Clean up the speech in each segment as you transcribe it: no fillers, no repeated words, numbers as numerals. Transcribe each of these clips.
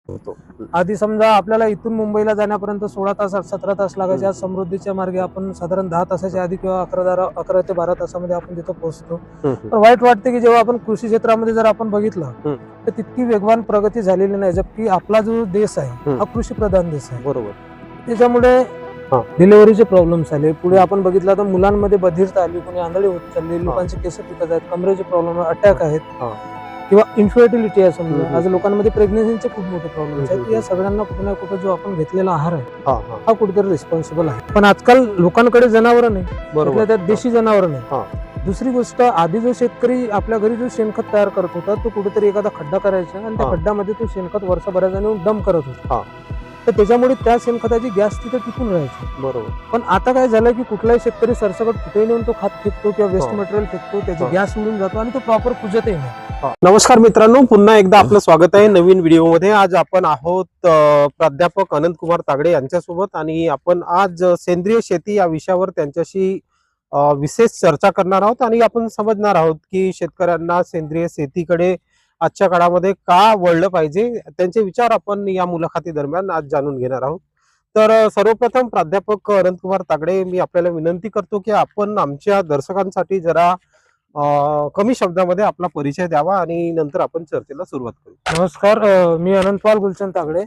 होतो. आधी समजा आपल्याला इथून मुंबईला जाण्यापर्यंत 16 तास 17 तास लागायचे. आज समृद्धीच्या मार्गे आपण साधारण 10 तासाच्या आधी किंवा 11 ते 12 तासामध्ये आपण तिथं पोहोचतो. तर वाईट वाटते की जेव्हा आपण कृषी क्षेत्रामध्ये जर आपण बघितलं तर तितकी वेगवान प्रगती झालेली नाही. जबकि आपला जो देश आहे हा कृषी प्रधान देश आहे. बरोबर. त्याच्यामुळे डिलिव्हरीचे प्रॉब्लेम्स आले. पुढे आपण बघितलं तर मुलांमध्ये बधिरता आली, कोणी आंधळी होत चालली, लोकांचे केस पिकत आहेत, कमरेचे प्रॉब्लेम, अटॅक आहेत किंवा इन्फर्टिलिटी आहे. समजा आज लोकांमध्ये प्रेग्नेन्सीचे खूप मोठे प्रॉब्लेम्स आहेत. या सगळ्यांना कुठे ना कुठे जो आपण घेतलेला आहार आहे हा कुठेतरी रिस्पॉन्सिबल आहे. पण आजकाल लोकांकडे जनावर नाही, बरोबर, त्यात देशी जनावर नाही. दुसरी गोष्ट, आधी जो शेतकरी आपल्या घरी जो शेणखत तयार करत होता तो कुठेतरी एखादा खड्डा करायचा आणि त्या खड्ड्यामध्ये तो शेणखत वर्षभराचा नेऊन डंप करत होता. तर त्याच्यामुळे त्या शेणखताची गॅस तिथे टिकून राहायची. बरोबर. पण आता काय झालं की कुठलाही शेतकरी सरसकट कुठेही नेऊन तो खत फेकतो किंवा वेस्ट मटेरियल फेकतो, त्याची गॅस उडून जातो आणि तो प्रॉपर कुजतही नाही. नमस्कार मित्रांनो, पुन्हा एकदा आपलं स्वागत आहे नवीन व्हिडिओमध्ये. आज आपण आहोत प्राध्यापक अनंत कुमार तागडे यांच्यासोबत आणि आपण आज सेंद्रिय शेती या विषयावर त्यांच्याशी विशेष चर्चा करणार आहोत आणि आपण समजणार आहोत की शेतकऱ्यांना सेंद्रिय शेतीकडे आजच्या काळामध्ये का वळलं पाहिजे, त्यांचे विचार आपण या मुलाखती दरम्यान आज जाणून घेणार आहोत. तर सर्वप्रथम प्राध्यापक अनंत कुमार तागडे, मी आपल्याला विनंती करतो की आपण आमच्या दर्शकांसाठी जरा कमी शब्दामध्ये आपला परिचय द्यावा आणि नंतर आपण चर्चेला सुरुवात करू. नमस्कार, मी अनंतपाल गुलचंद तागडे.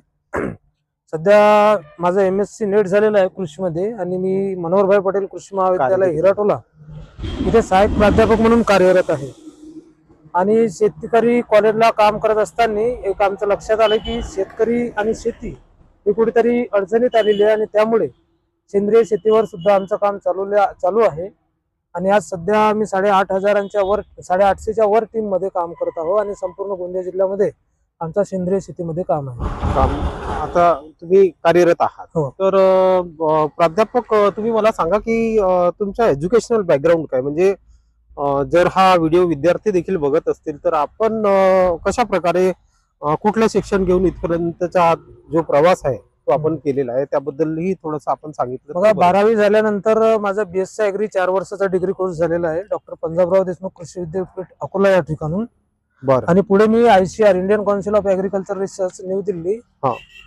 सध्या माझं MSc नेट झालेलं आहे कृषीमध्ये आणि मी मनोहरभाई पटेल कृषी महाविद्यालय हिराटोला इथे सहाय्यक प्राध्यापक म्हणून कार्यरत आहे. आणि शेतकरी कॉलेजला काम करत असताना एक आमचं लक्षात आलं की शेतकरी आणि शेती ही कुठेतरी अडचणीत आलेली आहे आणि त्यामुळे सेंद्रिय शेतीवर सुद्धा आमचं काम चालू आहे. आणि आज सध्या आम्ही 8,500च्या वर टीम मध्ये काम करत आहोत आणि संपूर्ण गोंदिया जिल्ह्यामध्ये आमचा सेंद्रिय शेतीमध्ये काम आहे. आता तुम्ही कार्यरत आहात. हो. तर प्राध्यापक, तुम्ही मला सांगा की तुमचा एज्युकेशनल बॅकग्राऊंड काय, म्हणजे जर हा व्हिडिओ विद्यार्थी देखील बघत असतील तर आपण कशा प्रकारे कुठलं शिक्षण घेऊन इथपर्यंतचा जो प्रवास आहे तो आपण केलेला आहे, त्याबद्दलही थोडंसं आपण सांगितलं. बघा, 12वी झाल्यानंतर माझा BSc ऍग्री 4 वर्षाचा डिग्री कोर्स झालेला आहे डॉक्टर पंजाबराव देशमुख कृषी विद्यापीठ अकोला या ठिकाणून. आणि पुढे मी ICR Indian council of agriculture research new Delhi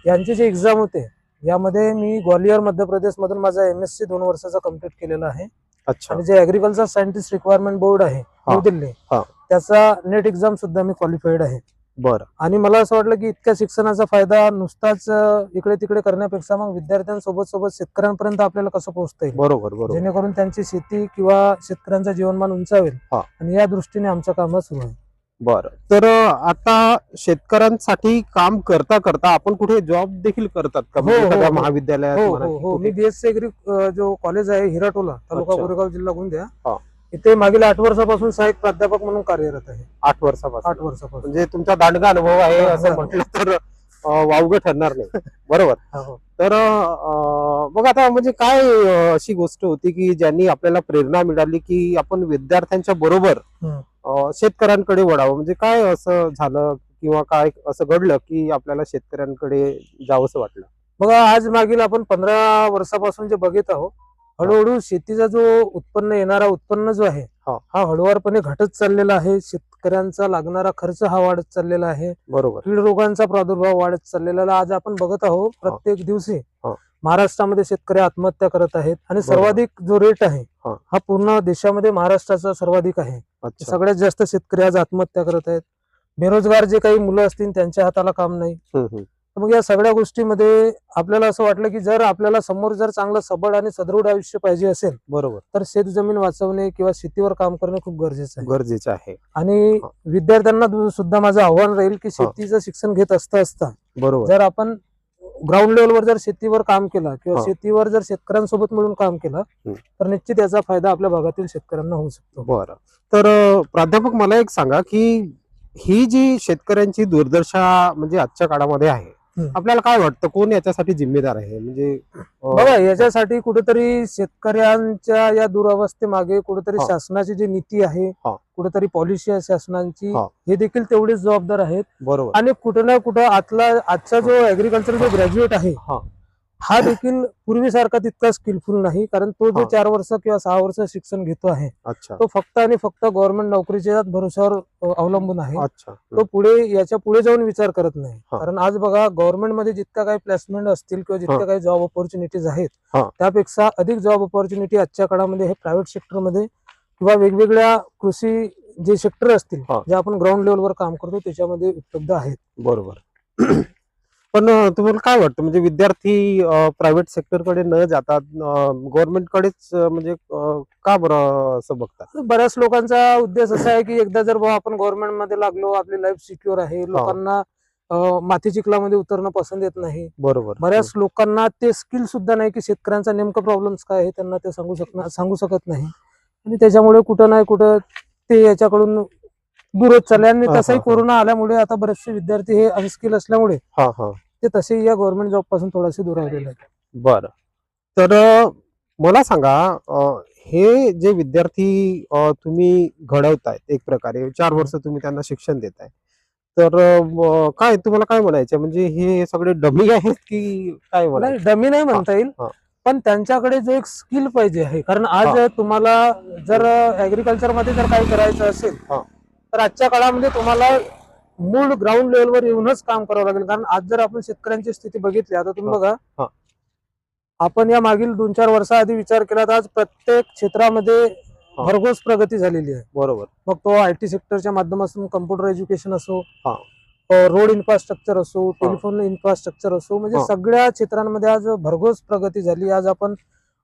यांचे जे एक्झाम होते यामध्ये मी ग्वालियर मध्य प्रदेश मधून माझा MSc 2 वर्षाचा कम्प्लीट केलेला आहे. आणि जे ऍग्रिकल्चर सायंटिस्ट रिक्वायरमेंट बोर्ड आहे न्यू दिल्ली, त्याचा नेट एक्झाम सुद्धा मी क्वालिफाईड आहे. बरं. आणि मला असं वाटलं की इतक्या शिक्षणाचा फायदा नुसताच इकडे तिकडे करण्यापेक्षा मग विद्यार्थ्यांसोबत शेतकऱ्यांपर्यंत आपल्याला कसं पोहोचता येईल, बरोबर, जेणेकरून त्यांची शेती किंवा शेतकऱ्यांचं जीवनमान उंचावेल. आणि या दृष्टीने आमचं काम सुरू आहे. बरं. तर आता शेतकऱ्यांसाठी काम करता करता आपण कुठे जॉब देखील करतात का, एखाद्या महाविद्यालयात? हो, मी BSc ऍग्री जो कॉलेज आहे हिराटोला, तालुका गोरेगाव, जिल्हा गोंदिया, इथे मागील 8 वर्षापासून सहाय्यक प्राध्यापक म्हणून कार्यरत आहे. 8 वर्षापासून? 8 वर्षापासून. म्हणजे तुमचा दांडगा अनुभव आहे असं म्हटलं तर वावगं ठरणार नाही. बरोबर. तर मग आता म्हणजे काय अशी गोष्ट होती की ज्यांनी आपल्याला प्रेरणा मिळाली की आपण विद्यार्थ्यांच्या बरोबर शेतकऱ्यांकडे वळावं, म्हणजे काय असं झालं किंवा काय असं घडलं की आपल्याला शेतकऱ्यांकडे जावंसं वाटलं? बघा, आज मागील आपण 15 वर्षापासून जे बघित आहोत, हळूहळू शेतीचा जो येणारा उत्पन्न जो आहे हा हळूवारपणे घटत चाललेला आहे. शेतकऱ्यांचा लागणारा खर्च हा वाढत चाललेला आहे. बरोबर. कीड रोगांचा प्रादुर्भाव वाढत चाललेला आहे. आज आपण बघत आहोत प्रत्येक दिवशी महाराष्ट्रामध्ये शेतकरी आत्महत्या करत आहेत आणि सर्वाधिक जो रेट आहे हा पूर्ण देशामध्ये महाराष्ट्राचा सर्वाधिक आहे. सगळ्यात जास्त शेतकरी आज आत्महत्या करत आहेत. बेरोजगार जे काही मुलं असतील त्यांच्या हाताला काम नाही. मग या सगळ्या गोष्टीमध्ये आपल्याला असं वाटलं की जर आपल्याला समोर जर चांगलं सबळ आणि सदृढ आयुष्य पाहिजे असेल, बरोबर, तर शेत जमीन वाचवणे किंवा शेतीवर काम करणे खूप गरजेचं आहे. आणि विद्यार्थ्यांना सुद्धा माझं आव्हान राहील की शेतीचं शिक्षण घेत असता बरोबर जर आपण ग्राउंड लेवलवर जर शेतीवर काम केलं किंवा शेतीवर जर शेतकऱ्यांसोबत मिळून काम केलं तर निश्चित याचा फायदा आपल्या भागातील शेतकऱ्यांना होऊ शकतो. बरं. तर प्राध्यापक, मला एक सांगा की ही जी शेतकऱ्यांची दुर्दशा म्हणजे आजच्या काळामध्ये आहे, आपल्याला काय वाटतं कोण याच्यासाठी जिम्मेदार आहे? म्हणजे बघा, याच्यासाठी कुठेतरी शेतकऱ्यांच्या या दुरावस्थेमागे कुठेतरी शासनाची जी नीती आहे, कुठेतरी पॉलिसी आहे शासनाची, हे देखील तेवढेच जबाबदार आहेत. बरोबर. आणि कुठं ना कुठं आजचा जो ऍग्रिकल्चर जो ग्रॅज्युएट आहे हा देखील पूर्वीसारखा तितका स्किलफुल नाही, कारण तो जे हा. 4 वर्ष किंवा 6 वर्ष शिक्षण घेतो आहे अच्छा तो फक्त आणि फक्त गव्हर्नमेंट नोकरीच्या भरोश्यावर अवलंबून आहे. अच्छा तो पुढे याच्या पुढे जाऊन विचार करत नाही. हा. कारण आज बघा गव्हर्नमेंट मध्ये जितक्या काही प्लेसमेंट असतील किंवा जितक्या काही जॉब ऑपॉर्च्युनिटीज आहेत हा. त्यापेक्षा अधिक जॉब ऑपॉर्च्युनिटी आजच्या काळामध्ये हे प्रायव्हेट सेक्टरमध्ये किंवा वेगवेगळ्या कृषी जे सेक्टर असतील हा. जे आपण ग्राउंड लेवलवर काम करतो त्याच्यामध्ये उपलब्ध आहेत. बरोबर. पण तुम्हाला काय वाटतं म्हणजे विद्यार्थी प्रायव्हेट सेक्टरकडे न जाता गव्हर्नमेंट कडेच म्हणजे का बरं असं बघतात? बऱ्याच लोकांचा उद्देश असा आहे की एकदा जर बुवा आपण गव्हर्नमेंट मध्ये लागलो आपली लाईफ सिक्युअर आहे. लोकांना माती चिखलामध्ये उतरणं पसंत येत नाही. बरोबर. बऱ्याच लोकांना ते स्किल सुद्धा नाही की शेतकऱ्यांचा नेमका प्रॉब्लेम्स काय आहे त्यांना ते सांगू शकत नाही आणि त्याच्यामुळे कुठं नाही कुठं ते याच्याकडून दूर होत चालले. आणि हा, तसाही हा. कोरोना आल्यामुळे आता बरेचसे विद्यार्थी हे अनस्किल असल्यामुळे हा हा ते तसे या गव्हर्नमेंट जॉब पासून थोडेसे दूर राहिलेले आहेत. बरं. तर मला सांगा हे जे विद्यार्थी तुम्ही घडवतायत एक प्रकारे 4 वर्ष तुम्ही त्यांना शिक्षण देताय, तर काय तुम्हाला काय म्हणायचं म्हणजे हे सगळे डमी आहेत की काय नाही म्हणायचं? डमी नाही म्हणता येईल, हा. पण त्यांच्याकडे जो एक स्किल पाहिजे आहे. कारण आज हा. तुम्हाला जर ऍग्रिकल्चर मध्ये जर काही करायचं असेल हा. तर आजच्या काळामध्ये तुम्हाला मूळ ग्राउंड लेवलवर येऊनच काम करावं लागेल. कारण आज जर आपण शेतकऱ्यांची स्थिती बघितली, आता तुम्ही हा. बघा हा. आपण या मागील 2-4 वर्षाआधी विचार केला तर आज प्रत्येक क्षेत्रामध्ये हा. भरघोस प्रगती झालेली आहे. बरोबर. मग तो IT सेक्टरच्या माध्यमातून कम्प्युटर एज्युकेशन असो, हा. रोड इन्फ्रास्ट्रक्चर असो, टेलिफोन इन्फ्रास्ट्रक्चर असो, म्हणजे हा. सगळ्या क्षेत्रांमध्ये आज भरघोस प्रगती झाली. आज आपण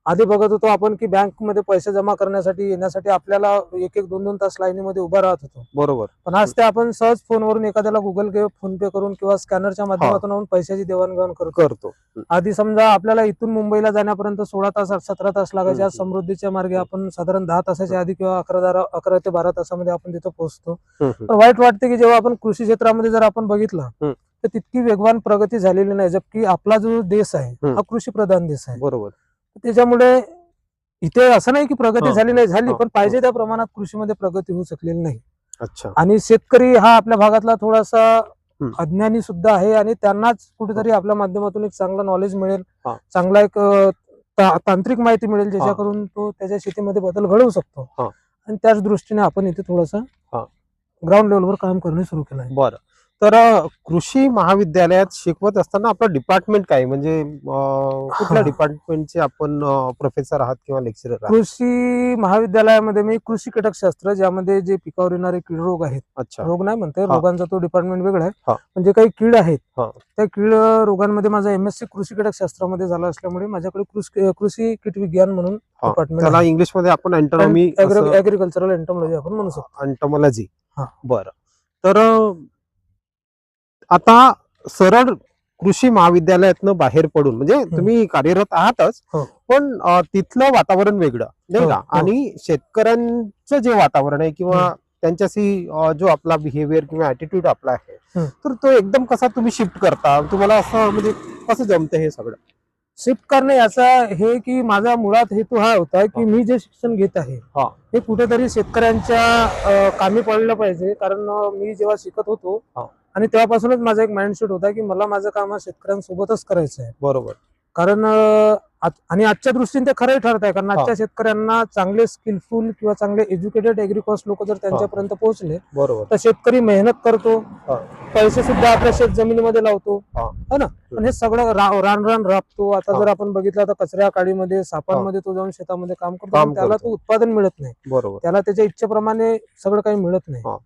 आधी बघत होतो आपण की बँकमध्ये पैसे जमा करण्यासाठी येण्यासाठी आपल्याला 1-2 तास लाईनीमध्ये उभा राहत होतो. बरोबर. पण आज ते आपण सहज फोनवरून एखाद्याला गुगल पे, फोन पे करून किंवा स्कॅनरच्या माध्यमातून आपण पैशाची देवाणघेवाण करतो. आधी समजा आपल्याला इथून मुंबईला जाण्यापर्यंत 16 तास 17 तास लागायचे. आज समृद्धीच्या मार्गे आपण साधारण 10 तासाच्या आधी किंवा 11 ते 12 तासामध्ये आपण तिथं पोहोचतो. तर वाईट वाटते की जेव्हा आपण कृषी क्षेत्रामध्ये जर आपण बघितलं तर तितकी वेगवान प्रगती झालेली नाही. जबकि आपला जो देश आहे हा कृषी प्रधान देश आहे. बरोबर. त्याच्यामुळे इथे असं नाही की प्रगती झाली नाही, झाली, हा. पण पाहिजे त्या प्रमाणात कृषीमध्ये प्रगती होऊ शकलेली नाही. अच्छा. आणि शेतकरी हा आपल्या भागातला थोडासा अज्ञानी सुद्धा आहे आणि त्यांनाच कुठेतरी आपल्या माध्यमातून एक चांगलं नॉलेज मिळेल, हा. चांगला एक तांत्रिक माहिती मिळेल ज्याच्याकडून तो त्याच्या शेतीमध्ये बदल घडवू शकतो. हा. आणि त्याच दृष्टीने आपण इथे थोडासा ग्राउंड लेवलवर काम करणे सुरू केलं आहे. बरं. तर कृषी महाविद्यालयात शिकवत असताना आपलं डिपार्टमेंट काय म्हणजे कुठल्या डिपार्टमेंटचे आपण प्रोफेसर आहात किंवा लेक्चरर आहात? कृषी महाविद्यालयामध्ये मी कृषी कीटकशास्त्र, ज्यामध्ये जे पिकावर येणारे कीड रोग आहेत, अच्छा. रोग नाही म्हणते, हा. रोगांचा तो डिपार्टमेंट वेगळा आहे. हा. म्हणजे काही कीड आहेत हा. त्या कीड रोगांमध्ये माझा MSc कृषी कीटकशास्त्रामध्ये झाला असल्यामुळे माझ्याकडे कृषी कीट विज्ञान म्हणून डिपार्टमेंट त्याला इंग्लिश मध्ये आपण एंटॉनॉमी, ऍग्रिकल्चरल एंटॉमॉलॉजी आपण म्हणू शकतो. एंटॉमॉलॉजी. हा. बरं. तर आता सरळ कृषी महाविद्यालयातनं बाहेर पडून म्हणजे तुम्ही कार्यरत आहातच, पण तिथलं वातावरण वेगळं नाही का, आणि शेतकऱ्यांचं जे वातावरण आहे किंवा त्यांच्याशी जो आपला बिहेवियर किंवा ऍटिट्यूड आपला आहे तर तो एकदम कसा तुम्ही शिफ्ट करता, तुम्हाला असं म्हणजे कसं जमतं हे सगळं शिफ्ट करणे? याचा हे की माझा मुळात हेतू हा होता की मी जे शिक्षण घेत आहे हे कुठेतरी शेतकऱ्यांच्या कामी पडलं पाहिजे. कारण मी जेव्हा शिकत होतो आणि तेव्हापासूनच माझा एक माइंडसेट होता की मला माझं काम शेतकऱ्यांसोबतच करायचं आहे. बरोबर. कारण आणि आजच्या दृष्टीने ते खरंही ठरत आहे, कारण आजच्या शेतकऱ्यांना चांगले स्किलफुल किंवा चांगले एज्युकेटेड एग्रीकॉस्ट लोक जर त्यांच्यापर्यंत पोहोचले तर शेतकरी मेहनत करतो, पैसे सुद्धा आपल्या शेत जमिनीमध्ये लावतो, है ना. पण हे सगळं रान राबतो. आता जर आपण बघितलं तर कचऱ्या काळीमध्ये सापांमध्ये तो जाऊन शेतामध्ये काम करतो, त्याला तो उत्पादन मिळत नाही. बरोबर. त्याला त्याच्या इच्छेप्रमाणे सगळं काही मिळत नाही.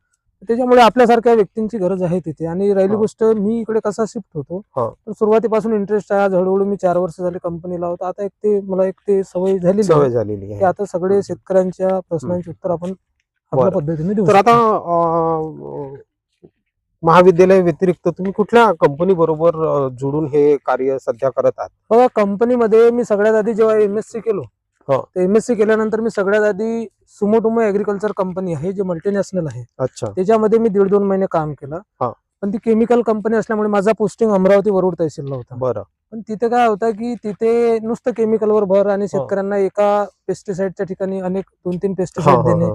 त्याच्यामुळे आपल्यासारख्या व्यक्तींची गरज आहे तिथे. आणि राहिली गोष्ट मी इकडे कसा शिफ्ट होतो, तर सुरुवातीपासून इंटरेस्ट आहे. आज हळूहळू मी 4 वर्ष झाले कंपनीला होतो. आता मला एक सवय झालेली आहे. आता सगळे शेतकऱ्यांच्या प्रश्नांची उत्तर आपण आपल्या पद्धतीने देऊ. तर आता महाविद्यालय व्यतिरिक्त तुम्ही कुठल्या कंपनी बरोबर जोडून हे कार्य सध्या करत आहात? बघा, कंपनीमध्ये मी सगळ्यात आधी जेव्हा MSc केलो, MSc केल्यानंतर मी सगळ्यात आधी सुमोटोमो ऍग्रिकल्चर कंपनी आहे जे मल्टीनॅशनल आहे. अच्छा. त्याच्यामध्ये मी 1.5-2 महिने काम केलं. पण ती केमिकल कंपनी असल्यामुळे माझा पोस्टिंग अमरावती वरुड तहसीलला होता. बरं. पण तिथे काय होतं की तिथे नुसतं केमिकलवर भर आणि शेतकऱ्यांना एका पेस्टिसाइडच्या ठिकाणी अनेक 2-3 पेस्टिसाइड देणे,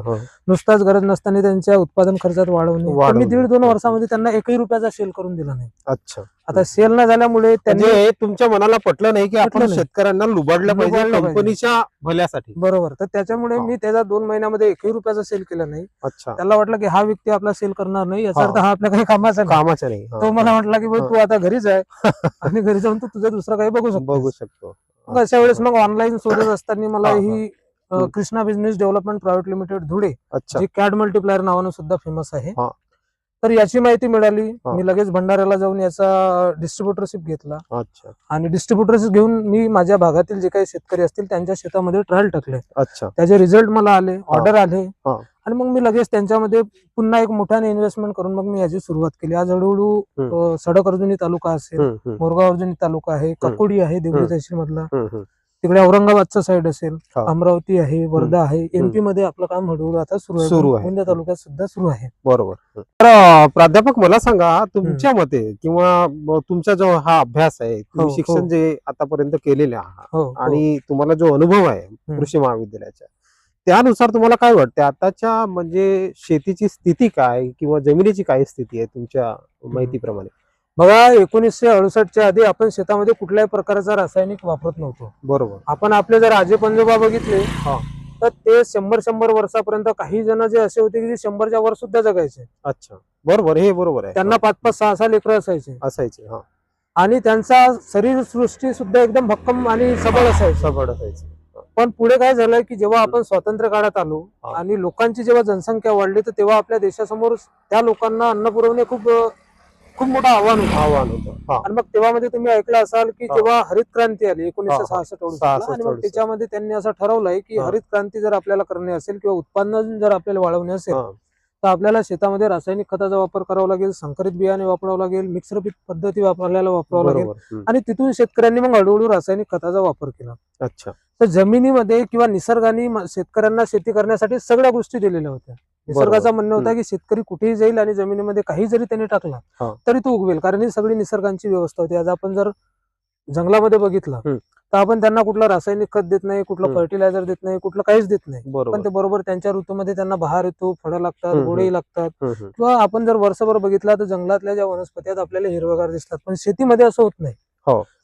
नुसताच गरज नसताना त्यांच्या उत्पादन खर्चात वाढवणे. तर मी 1.5-2 वर्षामध्ये त्यांना 1 रुपयाचा सेल करून दिला नाही. अच्छा. आता सेल न झाल्यामुळे त्यांनी म्हणजे तुमच्या मनाला पटलं नाही की आपण नाही. शेतकऱ्यांना लुबाडलं पाहिजे लुबाडलं पाहिजे. कंपनीच्या भल्यासाठी. बरोबर. तर त्याच्यामुळे मी त्याचा 2 महिन्यामध्ये 1 रुपयाचा सेल केला नाही. अच्छा. त्याला वाटलं की हा व्यक्ती आपला सेल करणार नाही, याचा हा. अर्थ हा आपल्या काही कामाचा नाही. कामाचं नाही. तो मला म्हटला की भाई तू आता घरीच आहे आणि घरी जाऊन तू तुझं दुसरं काही बघू शकतो. मग अशा वेळेस मग ऑनलाईन शोधत असताना मला हा, ही Krishna business development private limited Dhule, अच्छा. जी कॅड मल्टिप्लायर नावाने सुद्धा फेमस आहे, हा. तर याची माहिती मिळाली. हा. मी लगेच भंडाऱ्याला जाऊन याचा डिस्ट्रीब्युटरशिप घेतला. अच्छा. आणि डिस्ट्रीब्युटरशिप घेऊन मी माझ्या भागातील जे काही शेतकरी असतील त्यांच्या शेतामध्ये ट्रायल टाकले. अच्छा. त्याचे रिझल्ट मला आले, ऑर्डर आले, हा. आणि मग मी लगेच त्यांच्यामध्ये पुन्हा एक मोठ्याने इन्व्हेस्टमेंट करून मग मी याची सुरुवात केली. आज हळूहळू सडक अर्जुनी तालुका असेल, मोरगाव अर्जुनी तालुका आहे, ककोडी आहे देवळी तहसील मधला, तिकडे औरंगाबादचा साईड असेल, अमरावती आहे, वर्धा आहे, एमपी मध्ये आपलं काम हळूहळू आता सुरू आहे. गोंदिया तालुक्यात सुद्धा सुरू आहे. बरोबर. तर प्राध्यापक मला सांगा, तुमच्या मते किंवा तुमचा जो हा अभ्यास आहे, तुम्ही शिक्षण जे आतापर्यंत केलेले आहात आणि तुम्हाला जो अनुभव आहे कृषी महाविद्यालयाचा, त्यानुसार तुम्हाला काय वाटतं आताच्या म्हणजे शेतीची स्थिती काय किंवा जमिनीची काय स्थिती आहे तुमच्या माहितीप्रमाणे? बघा, 1968च्या आधी आपण शेतामध्ये कुठल्याही प्रकारचा रासायनिक वापरत नव्हतो. बरोबर. आपण आपले जर आजी पंजोबा बघितले तर ते 100 वर्षापर्यंत, काही जण जे असे होते की 100च्या वर सुद्धा जगायचे. अच्छा. बरोबर, हे बरोबर आहे. त्यांना 5-5, 6-6 लेकरं असायचे. आणि त्यांचा शरीर सृष्टी सुद्धा एकदम भक्कम आणि सबळ असायची. पण पुढे काय झालं की जेव्हा आपण स्वातंत्र्य काळात आलो आणि लोकांची जेव्हा जनसंख्या वाढली, तर तेव्हा आपल्या देशासमोर त्या लोकांना अन्न पुरवणे खूप मोठं आव्हान होतं. आणि मग तेव्हा तुम्ही ऐकलं असाल की जेव्हा हरित क्रांती आली 1966, आणि मग त्याच्यामध्ये त्यांनी असं ठरवलंय की हरित क्रांती जर आपल्याला करणे असेल किंवा उत्पन्न जर आपल्याला वाढवणे असेल, तर आपल्याला शेतामध्ये रासायनिक खताचा वापर करावा लागेल, संकरित बियाणे वापरावं लागेल, मिक्सर पीक पद्धती आपल्याला वापरावं लागेल. आणि तिथून शेतकऱ्यांनी मग हळूहळू रासायनिक खताचा वापर केला. अच्छा. तर जमिनीमध्ये किंवा निसर्गाने शेतकऱ्यांना शेती करण्यासाठी सगळ्या गोष्टी दिलेल्या होत्या. निसर्गाचं म्हणणं होता की शेतकरी कुठेही जाईल आणि जमिनीमध्ये काही जरी त्यांनी टाकला तरी तो उगवेल, कारण ही सगळी निसर्गाची व्यवस्था होती. आज आपण जर जंगलामध्ये बघितलं तर आपण त्यांना कुठलं रासायनिक खत देत नाही, कुठलं फर्टिलायझर देत नाही, कुठलं काहीच देत नाही. पण ते बरोबर त्यांच्या ऋतूमध्ये त्यांना बहार येतो, फळं लागतात, गोळेही लागतात. किंवा आपण जर वर्षभर बघितला तर जंगलातल्या ज्या वनस्पती आहेत आपल्याला हिरवगार दिसतात, पण शेतीमध्ये असं होत नाही.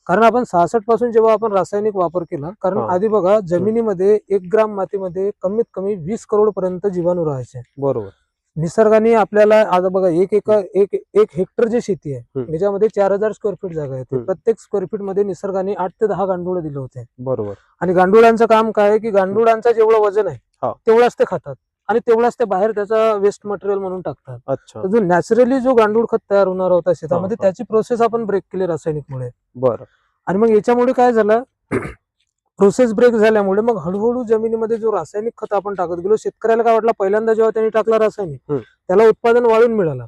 कारण आपण 66 पासून जेव्हा आपण रासायनिक वापर केला, कारण आधी बघा जमिनीमध्ये 1 ग्राम मातीमध्ये कमीत कमी 20 करोड पर्यंत जीवाणू राहायचे. बरोबर. निसर्गाने आपल्याला आज बघा एक हेक्टर जे शेती आहे त्याच्यामध्ये 4000 स्क्वेअर फीट जागा आहे. प्रत्येक स्क्वेअर फीट मध्ये निसर्गाने 8 ते 10 गांडूळ दिले होते. बरोबर. आणि गांडुळांचं काम काय आहे की गांडुळांचं जेवढं वजन आहे तेवढंच ते खातात आणि तेवढंच ते बाहेर त्याचा वेस्ट मटेरियल म्हणून टाकतात. तर जो नॅचरली जो गांडूळ खत तयार होणार होता शेतामध्ये, त्याची प्रोसेस आपण ब्रेक केली रासायनिकमुळे. बरं. आणि मग याच्यामुळे काय झालं, प्रोसेस ब्रेक झाल्यामुळे मग हळूहळू जमिनीमध्ये जो रासायनिक खत आपण टाकत गेलो, शेतकऱ्याला काय वाटलं, पहिल्यांदा जेव्हा त्यांनी टाकला रासायनिक, त्याला उत्पादन वाढून मिळालं.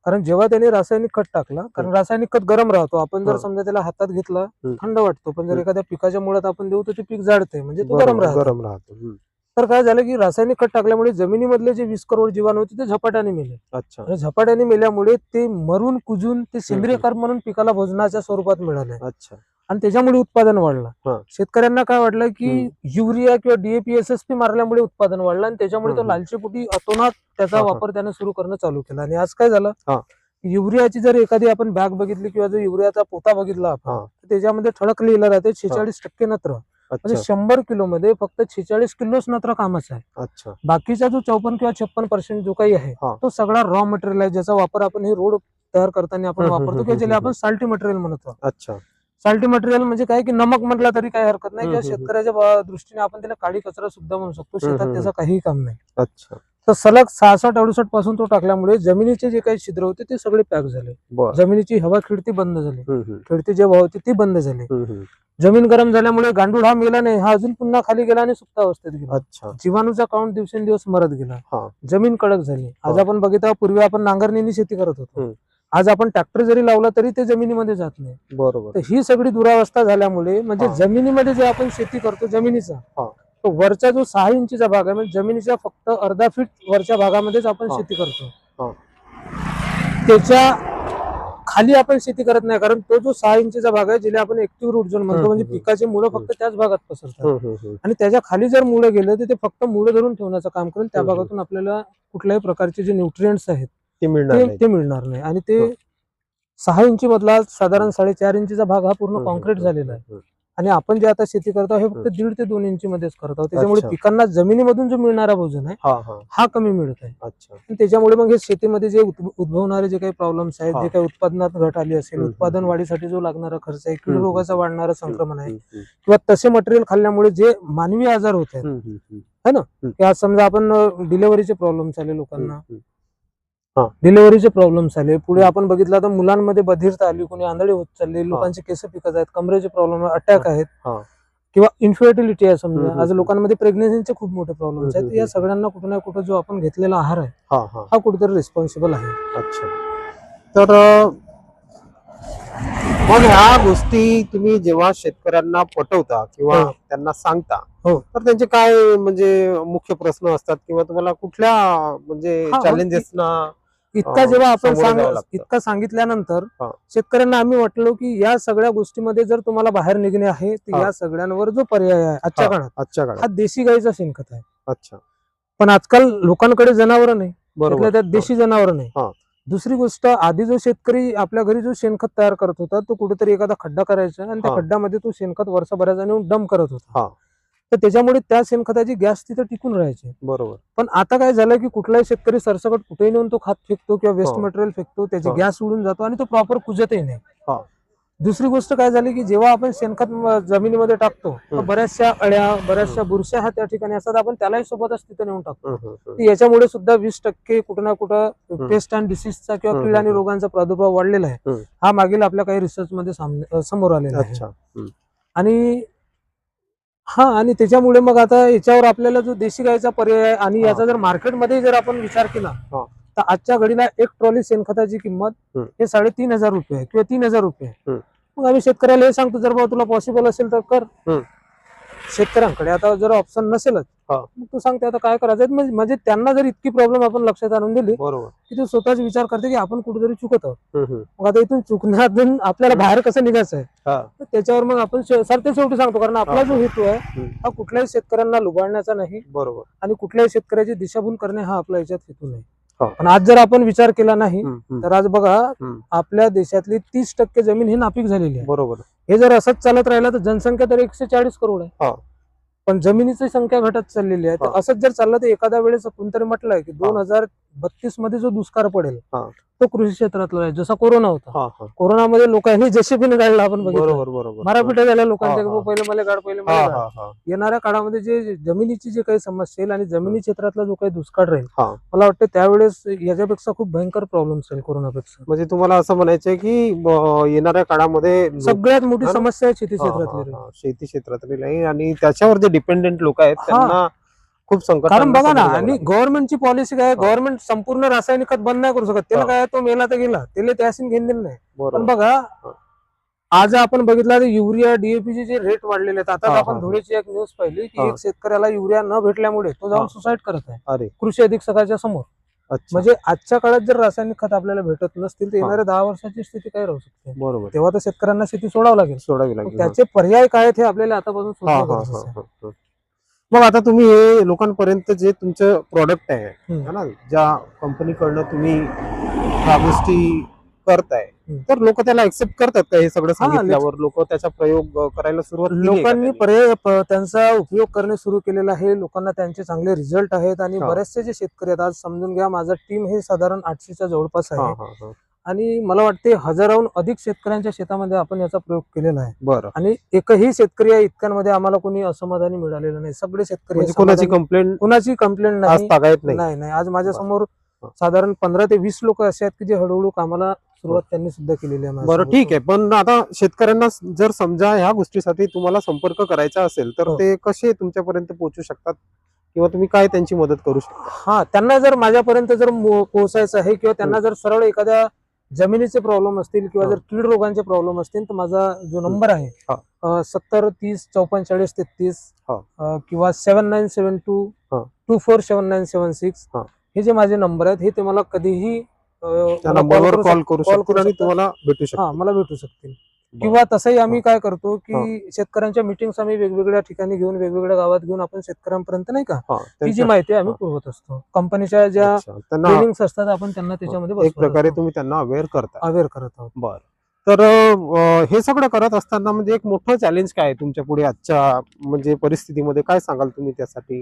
कारण जेव्हा त्यांनी रासायनिक खत टाकला, कारण रासायनिक खत गरम राहतो, आपण जर समजा त्याला हातात घेतला थंड वाटतो, पण जर एखाद्या पिकाच्या मुळात आपण देऊ तर ते पीक जाडते, म्हणजे तो गरम राहतो. तर काय झालं की रासायनिक खत टाकल्यामुळे जमिनीमधले जे 20 करोड जीवाणू होते ते झपाट्याने मेले. आणि झपाट्याने मेल्यामुळे ते मरून कुजून ते सेंद्रिय खत म्हणून पिकाला भोजनाच्या स्वरूपात मिळाले. आणि त्याच्यामुळे उत्पादन वाढलं. शेतकऱ्यांना काय वाटलं की युरिया किंवा DAP SSP मारल्यामुळे उत्पादन वाढलं, आणि त्याच्यामुळे तो लालचीपोटी अतोनात त्याचा वापर त्याने सुरू करणं चालू केला. आणि आज काय झालं, युरियाची जर एखादी आपण बॅग बघितली किंवा जो युरियाचा पोता बघितला आपण, त्याच्यामध्ये ठळक लिहिलं राहते 46% नत्र. म्हणजे 100 किलो मध्ये फक्त 46 किलोच नत्र कामाचा आहे. बाकीचा जो 54 किंवा 56% जो काही आहे तो सगळा रॉ मटेरियल आहे, ज्याचा वापर आपण हे रोड तयार करताना आपण वापरतो, किंवा ज्याला आपण साल्टी मटेरियल म्हणतो. साल्टी मटेरियल म्हणजे काय की नमक म्हटलं तरी काही हरकत नाही, किंवा शेतकऱ्याच्या दृष्टीने आपण त्याला काळी कचरा सुद्धा म्हणू शकतो. शेतात त्याचं काही काम नाही. तर सलग 66-68 पासून तो टाकल्यामुळे जमिनीचे जे काही छिद्र होते ते सगळे पॅक झाले. जमिनीची हवा खिडती बंद झाली, खिडती जी हवा होती ती बंद झाली. जमीन गरम झाल्यामुळे गांडूळ हा मेला नाही, हा अजून पुन्हा खाली गेला आणि सुप्त अवस्थेत गेला. जीवाणूचा काउंट दिवसेंदिवस मरत गेला. जमीन कडक झाली. आज आपण बघितलं, पूर्वी आपण नांगरणीने शेती करत होतो, आज आपण ट्रॅक्टर जरी लावला तरी ते जमिनीमध्ये जात नाही. बरोबर. तर ही सगळी दुरावस्था झाल्यामुळे म्हणजे जमिनीमध्ये जे आपण शेती करतो जमिनीचा, तो वरचा जो 6 इंचीचा भाग आहे, म्हणजे जमिनीच्या फक्त अर्धा फीट वरच्या भागामध्येच आपण शेती करतो, त्याच्या खाली आपण शेती करत नाही, कारण तो जो 6 इंचचा भाग आहे ज्याला आपण ऍक्टिव्ह रूट झोन म्हणतो, म्हणजे पिकाचे मुळं फक्त त्याच भागात पसरतात आणि त्याच्या खाली जर मुळं गेलं तर ते फक्त मुळं धरून ठेवण्याचं काम करेल. त्या भागातून आपल्याला कुठल्याही प्रकारचे जे न्यूट्रिएंट्स आहेत ते मिळणार नाही. आणि ते 6 इंची मधला साधारण 4.5 इंचचा भाग हा पूर्ण कॉन्क्रीट झालेला आहे. आणि आपण जे आता शेती करतो हे फक्त 1.5 ते 2 इंची मध्येच करत आहोत. त्याच्यामुळे पिकांना जमिनीमधून जो मिळणारा भोजन आहे हा कमी मिळत आहे. आणि त्याच्यामुळे मग हे शेतीमध्ये जे उद्भवणारे जे काही प्रॉब्लेम्स आहेत, जे काही उत्पादनात घट आली असेल, उत्पादन वाढीसाठी जो लागणारा खर्च आहे, कीड रोगाचा वाढणारा संक्रमण आहे, किंवा तसे मटेरियल खाल्ल्यामुळे जे मानवी आजार होत आहेत है ना, की आज समजा आपण डिलिव्हरीचे प्रॉब्लेम्स आले लोकांना, डिलिव्हरीचे प्रॉब्लेम्स आले, पुढे आपण बघितलं तर मुलांमध्ये बधिरता आली, कोणी आंधळे होत चालले, लोकांचे केस पिकत आहेत, कमरेचे प्रॉब्लेम, अटॅक आहेत, किंवा इन्फर्टिलिटी आहे. समजा आज लोकांमध्ये प्रेग्नेन्सीचे खूप मोठे प्रॉब्लेम्स आहेत. या सगळ्यांना कुठे ना कुठे जो आपण घेतलेला आहार आहे हा कुठेतरी रिस्पॉन्सिबल आहे. अच्छा, तर मग ह्या गोष्टी तुम्ही जेव्हा शेतकऱ्यांना पटवता किंवा त्यांना सांगता, तर त्यांचे काय म्हणजे मुख्य प्रश्न असतात, किंवा तुम्हाला कुठल्या म्हणजे चॅलेंजेसना इतका जेव्हा आपण इतका सांगितल्यानंतर शेतकऱ्यांना आम्ही वाटलो की या सगळ्या गोष्टीमध्ये जर तुम्हाला बाहेर निघणे आहे तर या सगळ्यांवर जो पर्याय आहे आजच्या काळात हा देशी गाईचा शेणखत आहे. अच्छा, पण आजकाल लोकांकडे जनावर नाही, बरोबर, त्यात देशी जनावर नाही. दुसरी गोष्ट, आधी जो शेतकरी आपल्या घरी जो शेणखत तयार करत होता तो कुठेतरी एखादा खड्डा करायचा आणि त्या खड्ड्यामध्ये तो शेणखत वर्षभराचा नेऊन डंप करत होता. तर त्याच्यामुळे त्या शेणखताची गॅस तिथे टिकून राहायची. बरोबर. पण आता काय झालं की कुठलाही शेतकरी सरसकट कुठेही नेऊन तो खत फेकतो किंवा वेस्ट मटेरियल फेकतो, त्याची गॅस उडून जातो आणि तो प्रॉपर कुजतही नाही. दुसरी गोष्ट काय झाली की जेव्हा आपण शेणखत जमिनीमध्ये टाकतो तर बऱ्याचशा अळ्या, बऱ्याचशा बुरश्या हा त्या ठिकाणी असतात, आपण त्यालाही सोबतच तिथे नेऊन टाकतो. याच्यामुळे सुद्धा 20% कुठं ना कुठं पेस्ट अँड डिसीजचा किंवा कीड आणि रोगांचा प्रादुर्भाव वाढलेला आहे. हा मागील आपल्या काही रिसर्च मध्ये समोर आलेला आहे. आणि त्याच्यामुळे मग आता याच्यावर आपल्याला जो देशी गाईचा पर्याय आहे आणि याचा जर मार्केटमध्ये जर आपण विचार केला तर आजच्या घडीला एक ट्रॉली शेणखताची किंमत हे 3,500 रुपये किंवा 3,000 रुपये. मग आम्ही शेतकऱ्याला हे सांगतो, जर बाबा तुला पॉसिबल असेल तर कर. शेतकऱ्यांकडे आता जर ऑप्शन नसेलच मग तू सांगते आता काय करायचं. म्हणजे त्यांना जर इतकी प्रॉब्लेम आपण लक्षात आणून दिली की तो स्वतःच विचार करते की आपण कुठेतरी चुकत आहोत. मग आता इथून चुकण्यातून आपल्याला बाहेर कसं निघायचं आहे त्याच्यावर मग आपण सरते शेवटी सांगतो, कारण आपला जो हेतू आहे हा कुठल्याही शेतकऱ्यांना लुबाडण्याचा नाही, बरोबर, आणि कुठल्याही शेतकऱ्याची दिशाभूल करणे हा आपल्या याच्यात हेतू नाही. पण आज जर आपण विचार केला नाही तर आज बघा आपल्या देशातली 30% जमीन ही नापीक झालेली आहे. बरोबर. हे जर असंच चालत राहिलं तर जनसंख्या तर 140 करोड आहे, पण जमिनीची संख्या घटत चाललेली आहे. तर असंच जर चाललं तर एखाद्या वेळेस कोणतरी म्हटलंय की 2032 मध्ये जो दुष्काळ पडेल तो कृषी क्षेत्रातला आहे. जसा कोरोना होता, कोरोनामध्ये लोकांनी जेसीबीने गाडला, आपण बघितलं, मारापिटा झाल्या लोकांच्या, पहिले मला गाड, पहिले मला गाड. येणाऱ्या काळामध्ये जे जमिनीची जे काही समस्या येईल आणि जमिनी क्षेत्रातला जो काही दुष्काळ राहील, मला वाटतं त्यावेळेस याच्यापेक्षा खूप भयंकर प्रॉब्लेम्स येईल कोरोनापेक्षा. म्हणजे तुम्हाला असं म्हणायचंय की येणाऱ्या काळामध्ये सगळ्यात मोठी समस्या आहे शेती क्षेत्रातली, शेती क्षेत्रातली नाही, आणि त्याच्यावर जे डिपेंडेंट लोक आहेत त्यांना खूप संकट. कारण बघा ना, आणि गव्हर्नमेंटची पॉलिसी काय, गव्हर्नमेंट संपूर्ण रासायनिक खत बंद नाही करू शकत. त्याला काय, तो मेला तर गेला, त्याला त्याशी घेणं नाही. पण बघा आज आपण बघितलं युरिया, डीएपीचे जे रेट वाढलेले आहेत. आता आपण धुळेची एक न्यूज पाहिली की एक शेतकऱ्याला युरिया न भेटल्यामुळे तो जाऊन सुसाईड करत आहे कृषी अधीक्षकाच्या समोर. म्हणजे आजच्या काळात जर रासायनिक खत आपल्याला भेटत नसतील तर येणाऱ्या 10 वर्षाची स्थिती काय राहू शकते. बरोबर. तेव्हा तर शेतकऱ्यांना शेती सोडावी लागेल. त्याचे पर्याय काय आहेत हे आपल्याला आतापासून शोधणं. मग आता तुम्ही हे लोकांपर्यंत जे तुमचं प्रॉडक्ट आहे ना, ज्या कंपनीकडनं तुम्ही ह्या गोष्टी करताय, तर लोक त्याला एक्सेप्ट करतात का? हे सगळं सांगितल्यावर लोक त्याचा प्रयोग करायला सुरुवात, लोकांनी त्यांचा उपयोग करणे सुरू केलेला आहे. लोकांना त्यांचे चांगले रिझल्ट आहेत आणि बरेचसे जे शेतकरी आहेत, आज समजून घ्या माझा टीम हे साधारण 800च्या जवळपास आहे आणि मला वाटते हजाराहून अधिक शेतकऱ्यांच्या शेतामध्ये आपण याचा प्रयोग केलेला आहे. बरं. आणि एकही शेतकरी या इतक्यांमध्ये आम्हाला कोणी असमाधानी मिळालेलं नाही. सगळे शेतकरी, कोणाची कंप्लेंट नाही. आज माझ्या समोर साधारण 15 ते 20 लोक असे आहेत की जे हळूहळू कामाला सुरुवात त्यांनी सुद्धा केलेली आहे. बरं, ठीक आहे. पण आता शेतकऱ्यांना जर समजा ह्या गोष्टीसाठी तुम्हाला संपर्क करायचा असेल तर ते कसे तुमच्यापर्यंत पोहोचू शकतात, किंवा तुम्ही काय त्यांची मदत करू शकता? त्यांना जर माझ्यापर्यंत जर पोहोचायचं आहे किंवा त्यांना जर सरळ एखाद्या जमिनीचे प्रॉब्लेम असतील किंवा जर कीड रोगांचे प्रॉब्लेम असतील तर माझा जो नंबर आहे 70 30 44 33 किंवा 7972 247976 हे जे माझे नंबर आहेत हे ते मला कधीही त्यांना मोबाईलवर कॉल करू शकतील आणि तुम्हाला भेटू शकतील. मला भेटू शकतील. किंवा तसंही आम्ही काय करतो की शेतकऱ्यांच्या मीटिंग्स आम्ही वेगवेगळ्या ठिकाणी घेऊन वेगवेगळ्या गावात घेऊन आपण शेतकऱ्यांपर्यंत नाही का ती जी माहिती आम्ही पुरवत असतो. कंपनीच्या ज्या ट्रेनिंग्स असतात आपण त्यांना त्याच्यामध्ये एक प्रकारे तुम्ही त्यांना अवेअर करत आहोत. बरं. तर हे सगळं करत असताना म्हणजे एक मोठं चॅलेंज काय आहे तुमच्या पुढे आजच्या म्हणजे परिस्थितीमध्ये, काय सांगाल तुम्ही त्यासाठी?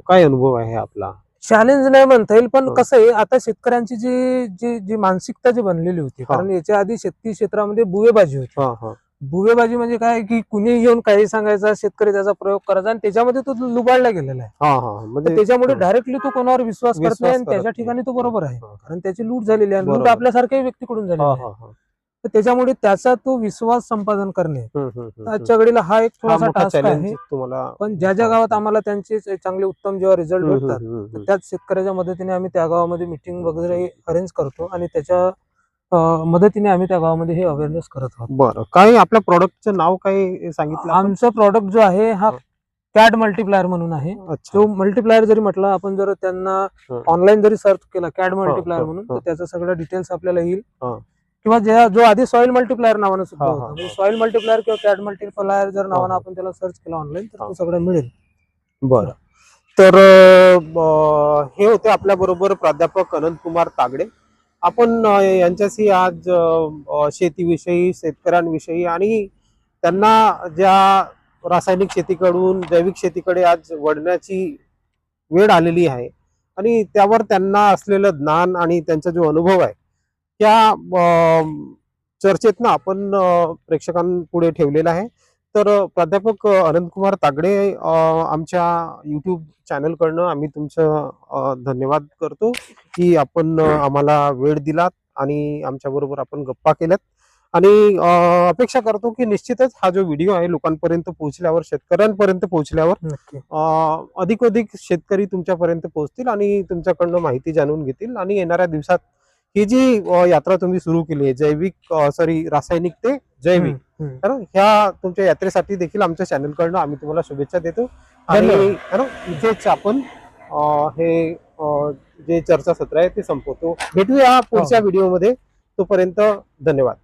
काय अनुभव आहे आपला? चॅलेंज नाही म्हणता येईल, पण कसं आहे आता शेतकऱ्यांची जी जी जी मानसिकता जी बनलेली होती, कारण याच्या आधी शेती क्षेत्रामध्ये बुवेबाजी होती. बुवेबाजी म्हणजे काय की कुणी येऊन काही सांगायचा, शेतकरी त्याचा प्रयोग करायचा आणि त्याच्यामध्ये तो लुबाडला गेलेला आहे. म्हणजे त्याच्यामुळे डायरेक्टली तो कोणावर विश्वास करत नाही आणि त्याच्या ठिकाणी तो बरोबर आहे, कारण त्याची लूट झालेली आहे. लूट आपल्यासारख्याही व्यक्तीकडून झालेली आहे. तर त्याच्यामुळे त्याचा तो विश्वास संपादन करणे आजच्या घडीला हा एक थोडासा टास्क आहे. पण ज्या ज्या गावात आम्हाला त्यांचे चांगले उत्तम जेव्हा रिझल्ट भेटतात तर त्याच शेतकऱ्याच्या मदतीने आम्ही त्या गावामध्ये मीटिंग वगैरे अरेंज करतो आणि त्याच्या मदतीने आम्ही त्या गावामध्ये हे अवेअरनेस करत आहोत. बरं, काय आपल्या प्रोडक्टचं नाव काय सांगितलं? आमचं प्रोडक्ट जो आहे हा कॅड मल्टीप्लायर म्हणून आहे. जो मल्टीप्लायर जरी म्हटलं आपण, जर त्यांना ऑनलाईन जरी सर्च केला कॅड मल्टीप्लायर म्हणून, तर त्याचं सगळं डिटेल्स आपल्याला येईल. किंवा जो आधी सॉइल मल्टीप्लायर नावानं सुद्धा होता, सॉइल मल्टीप्लायर किंवा कॅड मल्टीप्लायर जर नावानं आपण त्याला सर्च केला ऑनलाईन तर तो सगळं मिळेल. बरं. तर हे होते आपल्या बरोबर प्राध्यापक अनंतकुमार तागडे. आपण यांच्याशी आज शेतीविषयी, शेतकऱ्यांविषयी आणि त्यांना ज्या रासायनिक शेतीकडून जैविक शेतीकडे आज वळण्याची वेळ आलेली आहे आणि त्यावर त्यांना असलेलं ज्ञान आणि त्यांचा जो अनुभव आहे त्या चर्चेतनं आपण प्रेक्षकांपुढे ठेवलेला आहे. तर प्राध्यापक अनंतकुमार तागडे, आमच्या YouTube चॅनलकडनं आम्ही तुमचं धन्यवाद करतो की आपण आम्हाला वेळ दिलात आणि आमच्याबरोबर आपण गप्पा केल्यात. आणि अपेक्षा करतो की निश्चितच हा जो व्हिडिओ आहे लोकांपर्यंत पोहोचल्यावर, शेतकऱ्यांपर्यंत पोहोचल्यावर अधिक शेतकरी तुमच्यापर्यंत पोहोचतील आणि तुमच्याकडनं माहिती जाणून घेतील. आणि येणाऱ्या दिवसात ही जी यात्रा तुम्ही सुरू केली आहे, रासायनिक ते जैविक, तर ह्या तुमच्या यात्रेसाठी देखील आमच्या चॅनलकडनं आम्ही तुम्हाला शुभेच्छा देतो. आणि इथेच आपण हे जे चर्चासत्र आहे ते संपवतो. भेटूया पुढच्या व्हिडिओमध्ये. तोपर्यंत धन्यवाद.